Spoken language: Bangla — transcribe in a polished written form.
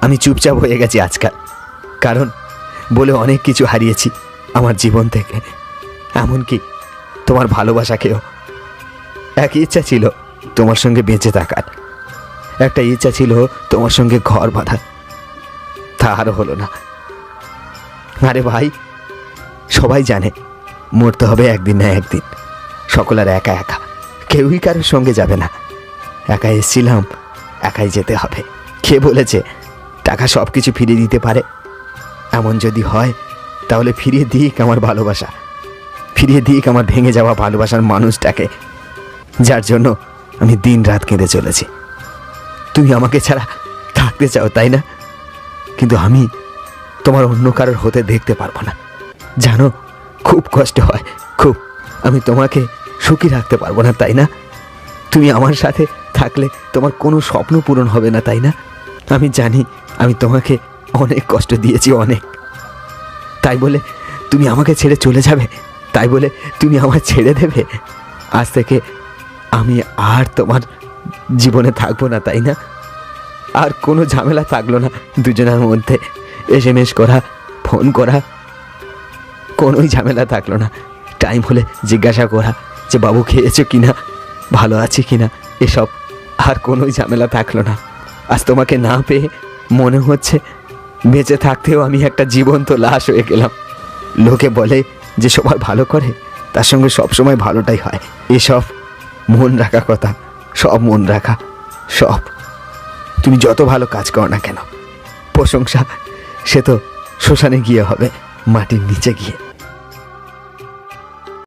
আমি চুপচাপ হয়ে গেছি আজকাল, কারণ বলে অনেক কিছু হারিয়েছি আমার জীবন থেকে, এমনকি তোমার ভালোবাসাকেও। একই ইচ্ছা ছিল তোমার সঙ্গে বেঁচে থাকার, একটা ইচ্ছা ছিল তোমার সঙ্গে ঘর বাঁধার, তা আরও হলো না। আরে ভাই, সবাই জানে মরতে হবে একদিন না একদিন, সকলের একা একা, কেউই কারোর সঙ্গে যাবে না। একাই এসেছিলাম, একাই যেতে হবে। কে বলেছে টাকা সব কিছু ফিরিয়ে দিতে পারে? এমন যদি হয় তাহলে ফিরিয়ে দিক আমার ভালোবাসা, ফিরিয়ে দিক আমার ভেঙে যাওয়া ভালোবাসার মানুষটাকে, যার জন্য আমি দিন রাত কেঁদে চলেছি। তুমি আমাকে ছাড়া থাকতে চাও, তাই না? কিন্তু আমি তোমার অন্য কারোর হতে দেখতে পারবো না, জানো, খুব কষ্ট হয়, খুব। আমি তোমাকে সুখী রাখতে পারবো না, তাই না? তুমি আমার সাথে থাকলে তোমার কোনো স্বপ্ন পূরণ হবে না, তাই না? আমি জানি আমি তোমাকে অনেক কষ্ট দিয়েছি, অনেক। তাই বলে তুমি আমাকে ছেড়ে চলে যাবে? তাই বলে তুমি আমায় ছেড়ে দেবে? আজ থেকে আমি আর তোমার জীবনে থাকবো না, তাই না? আর কোনো ঝামেলা থাকলো না দুজনের মধ্যে, SMS করা, ফোন করা, কোনোই ঝামেলা থাকলো না। টাইম হলে জিজ্ঞাসা করা যে বাবু খেয়েছো কিনা, ভালো আছে কিনা, এসব আর কোনোই ঝামেলা থাকলো না। আজ তোমাকে না পেয়ে মনে হচ্ছে বেঁচে থাকতেও আমি একটা জীবন্ত লাশ হয়ে গেলাম। লোকে বলে যে সবার ভালো করে, তার সঙ্গে সবসময় ভালোটাই হয়। এসব মন রাখা কথা, সব মন রাখা, সব। তুমি যত ভালো কাজ করো না কেন, প্রশংসা সে তো শ্মশানে গিয়ে হবে, মাটির নিচে গিয়ে।